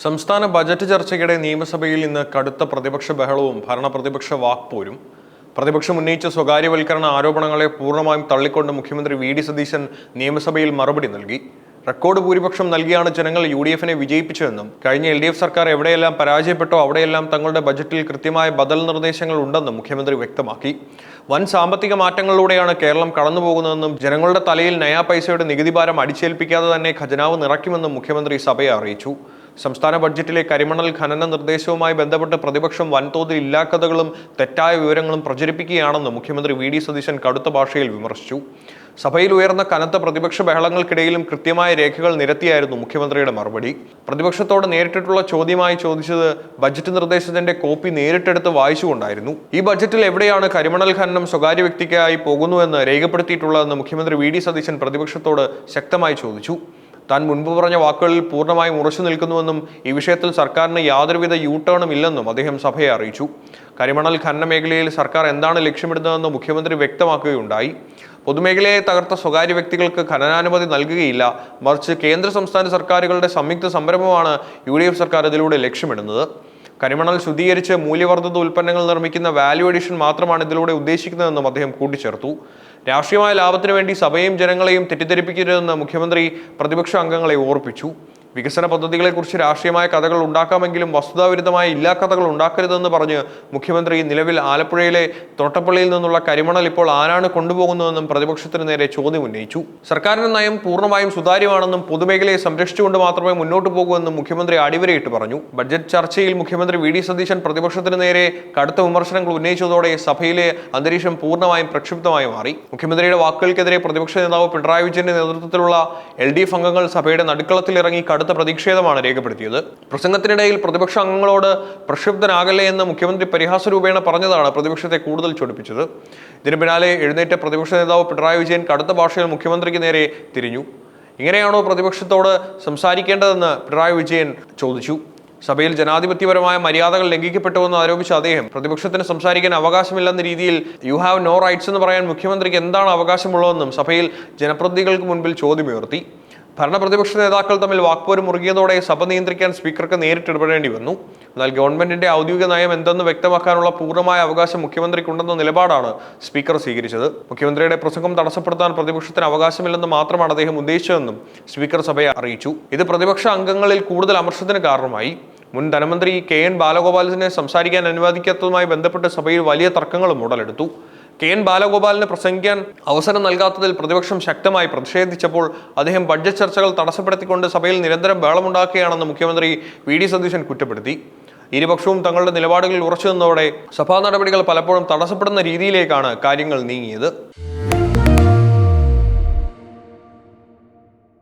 സംസ്ഥാന ബജറ്റ് ചർച്ചയ്ക്കിടെ നിയമസഭയിൽ ഇന്ന് കടുത്ത പ്രതിപക്ഷ ബഹളവും ഭരണപ്രതിപക്ഷ വാക്പോരും. പ്രതിപക്ഷം ഉന്നയിച്ച സ്വകാര്യവൽക്കരണ ആരോപണങ്ങളെ പൂർണ്ണമായും തള്ളിക്കൊണ്ട് മുഖ്യമന്ത്രി വി.ഡി. സതീശൻ നിയമസഭയിൽ മറുപടി നൽകി. റെക്കോർഡ് ഭൂരിപക്ഷം നൽകിയാണ് ജനങ്ങൾ യു.ഡി.എഫിനെ വിജയിപ്പിച്ചതെന്നും കഴിഞ്ഞ എൽ.ഡി.എഫ് സർക്കാർ എവിടെയെല്ലാം പരാജയപ്പെട്ടോ അവിടെയെല്ലാം തങ്ങളുടെ ബജറ്റിൽ കൃത്യമായ ബദൽ നിർദ്ദേശങ്ങൾ ഉണ്ടെന്നും മുഖ്യമന്ത്രി വ്യക്തമാക്കി. വൻ സാമ്പത്തിക മാറ്റങ്ങളിലൂടെയാണ് കേരളം കടന്നുപോകുന്നതെന്നും ജനങ്ങളുടെ തലയിൽ നയാ പൈസയുടെ നികുതി ഭാരം അടിച്ചേൽപ്പിക്കാതെ തന്നെ ഖജനാവ് നിറയ്ക്കുമെന്നും മുഖ്യമന്ത്രി സഭയെ അറിയിച്ചു. സംസ്ഥാന ബഡ്ജറ്റിലെ കരിമണൽ ഖനന നിർദ്ദേശവുമായി ബന്ധപ്പെട്ട് പ്രതിപക്ഷം വൻതോതിൽ ഇല്ലാക്കഥകളും തെറ്റായ വിവരങ്ങളും പ്രചരിപ്പിക്കുകയാണെന്ന് മുഖ്യമന്ത്രി വി.ഡി. സതീശൻ കടുത്ത ഭാഷയിൽ വിമർശിച്ചു. സഭയിൽ ഉയർന്ന കനത്ത പ്രതിപക്ഷ ബഹളങ്ങൾക്കിടയിലും കൃത്യമായ രേഖകൾ നിരത്തിയായിരുന്നു മുഖ്യമന്ത്രിയുടെ മറുപടി. പ്രതിപക്ഷത്തോട് നേരിട്ടിട്ടുള്ള ചോദ്യമായി ചോദിച്ചത് ബജറ്റ് നിർദ്ദേശത്തിന്റെ കോപ്പി നേരിട്ടെടുത്ത് വായിച്ചുകൊണ്ടായിരുന്നു. ഈ ബജറ്റിൽ എവിടെയാണ് കരിമണൽ ഖനനം സ്വകാര്യ വ്യക്തിക്കായി പോകുന്നുവെന്ന് രേഖപ്പെടുത്തിയിട്ടുള്ളതെന്ന് മുഖ്യമന്ത്രി വി.ഡി. സതീശൻ പ്രതിപക്ഷത്തോട് ശക്തമായി ചോദിച്ചു. താൻ മുൻപ് പറഞ്ഞ വാക്കുകളിൽ പൂർണ്ണമായും ഉറച്ചു നിൽക്കുന്നുവെന്നും ഈ വിഷയത്തിൽ സർക്കാരിന് യാതൊരുവിധ യു-ടേണും ഇല്ലെന്നും അദ്ദേഹം സഭയെ അറിയിച്ചു. കരിമണൽ ഖനന മേഖലയിൽ സർക്കാർ എന്താണ് ലക്ഷ്യമിടുന്നതെന്ന് മുഖ്യമന്ത്രി വ്യക്തമാക്കുകയുണ്ടായി. പൊതുമേഖലയെ തകർത്ത സ്വകാര്യ വ്യക്തികൾക്ക് ഖനനാനുമതി നൽകുകയില്ല, മറിച്ച് കേന്ദ്ര സംസ്ഥാന സർക്കാരുകളുടെ സംയുക്ത സംരംഭമാണ് യു.ഡി.എഫ് സർക്കാർ ഇതിലൂടെ ലക്ഷ്യമിടുന്നത്. കരിമണൽ ശുദ്ധീകരിച്ച് മൂല്യവർദ്ധിത ഉൽപ്പന്നങ്ങൾ നിർമ്മിക്കുന്ന വാല്യൂ അഡീഷൻ മാത്രമാണ് ഇതിലൂടെ ഉദ്ദേശിക്കുന്നതെന്നും അദ്ദേഹം കൂട്ടിച്ചേർത്തു. രാഷ്ട്രീയമായ ലാഭത്തിനു വേണ്ടി സഭയെയും ജനങ്ങളെയും തെറ്റിദ്ധരിപ്പിക്കരുതെന്ന് മുഖ്യമന്ത്രി പ്രതിപക്ഷ അംഗങ്ങളെ ഓർപ്പിച്ചു. വികസന പദ്ധതികളെക്കുറിച്ച് രാഷ്ട്രീയമായ കഥകൾ ഉണ്ടാക്കാമെങ്കിലും വസ്തുതാവിരുദ്ധമായ ഇല്ലാക്കഥകൾ ഉണ്ടാക്കരുതെന്ന് പറഞ്ഞ് മുഖ്യമന്ത്രി നിലവിൽ ആലപ്പുഴയിലെ തോട്ടപ്പള്ളിയിൽ നിന്നുള്ള കരിമണൽ ഇപ്പോൾ ആരാണ് കൊണ്ടുപോകുന്നതെന്നും പ്രതിപക്ഷത്തിന് നേരെ ചോദ്യം ഉന്നയിച്ചു. സർക്കാരിന്റെ നയം പൂർണ്ണമായും സുതാര്യമാണെന്നും പൊതുമേഖലയെ സംരക്ഷിച്ചുകൊണ്ട് മാത്രമേ മുന്നോട്ട് പോകൂവെന്നും മുഖ്യമന്ത്രി അടിവരയിട്ട് പറഞ്ഞു. ബഡ്ജറ്റ് ചർച്ചയിൽ മുഖ്യമന്ത്രി വി.ഡി. സതീശൻ പ്രതിപക്ഷത്തിന് നേരെ കടുത്ത വിമർശനങ്ങൾ ഉന്നയിച്ചതോടെ സഭയിലെ അന്തരീക്ഷം പൂർണ്ണമായും പ്രക്ഷുബ്ധമായി മാറി. മുഖ്യമന്ത്രിയുടെ വാക്കുകൾക്കെതിരെ പ്രതിപക്ഷ നേതാവ് പിണറായി വിജയന്റെ നേതൃത്വത്തിലുള്ള എൽ.ഡി.എഫ് അംഗങ്ങൾ സഭയുടെ നടുക്കളത്തിലിറങ്ങി കടുത്ത പ്രതിഷേധമാണ് രേഖപ്പെടുത്തിയത്. പ്രസംഗത്തിനിടയിൽ പ്രതിപക്ഷ അംഗങ്ങളോട് പ്രക്ഷുബ്ധനാകല്ലേ എന്ന് മുഖ്യമന്ത്രി പരിഹാസ രൂപേണ പറഞ്ഞതാണ് പ്രതിപക്ഷത്തെ കൂടുതൽ ചൊടിപ്പിച്ചത്. ഇതിന് പിന്നാലെ എഴുന്നേറ്റ പ്രതിപക്ഷ നേതാവ് പിണറായി വിജയൻ കടുത്ത ഭാഷയിൽ മുഖ്യമന്ത്രിക്ക് നേരെ തിരിഞ്ഞു. ഇങ്ങനെയാണോ പ്രതിപക്ഷത്തോട് സംസാരിക്കേണ്ടതെന്ന് പിണറായി വിജയൻ ചോദിച്ചു. സഭയിൽ ജനാധിപത്യപരമായ മര്യാദകൾ ലംഘിക്കപ്പെട്ടുവെന്ന് ആരോപിച്ച അദ്ദേഹം പ്രതിപക്ഷത്തിന് സംസാരിക്കാൻ അവകാശമില്ലെന്ന രീതിയിൽ യു ഹാവ് നോ റൈറ്റ്സ് എന്ന് പറയാൻ മുഖ്യമന്ത്രിക്ക് എന്താണ് അവകാശമുള്ളതെന്നും സഭയിൽ ജനപ്രതിനിധികൾക്ക് മുൻപിൽ ചോദ്യമുയർത്തി. ഭരണപ്രതിപക്ഷ നേതാക്കൾ തമ്മിൽ വാക്പോര് മുറുകിയതോടെ സഭ നിയന്ത്രിക്കാൻ സ്പീക്കർക്ക് നേരിട്ട് ഇടപെടേണ്ടി വന്നു. എന്നാൽ ഗവൺമെന്റിന്റെ ഔദ്യോഗിക നയം എന്തെന്ന് വ്യക്തമാക്കാനുള്ള പൂർണ്ണമായ അവകാശം മുഖ്യമന്ത്രിക്കുണ്ടെന്ന നിലപാടാണ് സ്പീക്കർ സ്വീകരിച്ചത്. മുഖ്യമന്ത്രിയുടെ പ്രസംഗം തടസ്സപ്പെടുത്താൻ പ്രതിപക്ഷത്തിന് അവകാശമില്ലെന്ന് മാത്രമാണ് അദ്ദേഹം ഉദ്ദേശിച്ചതെന്നും സ്പീക്കർ സഭയെ അറിയിച്ചു. ഇത് പ്രതിപക്ഷ അംഗങ്ങളിൽ കൂടുതൽ അമർഷത്തിന് കാരണമായി. മുൻ ധനമന്ത്രി കെ.എൻ. ബാലഗോപാലിനെ സംസാരിക്കാൻ അനുവദിക്കാത്തതുമായി ബന്ധപ്പെട്ട് സഭയിൽ വലിയ തർക്കങ്ങളും ഉടലെടുത്തു. കെ.എൻ. ബാലഗോപാലിന് പ്രസംഗിക്കാൻ അവസരം നൽകാത്തതിൽ പ്രതിപക്ഷം ശക്തമായി പ്രതിഷേധിച്ചപ്പോൾ അദ്ദേഹം ബഡ്ജറ്റ് ചർച്ചകൾ തടസ്സപ്പെടുത്തിക്കൊണ്ട് സഭയിൽ നിരന്തരം ബഹളമുണ്ടാക്കുകയാണെന്ന് മുഖ്യമന്ത്രി വി.ഡി. സതീശൻ കുറ്റപ്പെടുത്തി. ഇരുപക്ഷവും തങ്ങളുടെ നിലപാടുകളിൽ ഉറച്ചു നിന്നതോടെ സഭാ നടപടികൾ പലപ്പോഴും തടസ്സപ്പെടുന്ന രീതിയിലേക്കാണ് കാര്യങ്ങൾ നീങ്ങിയത്.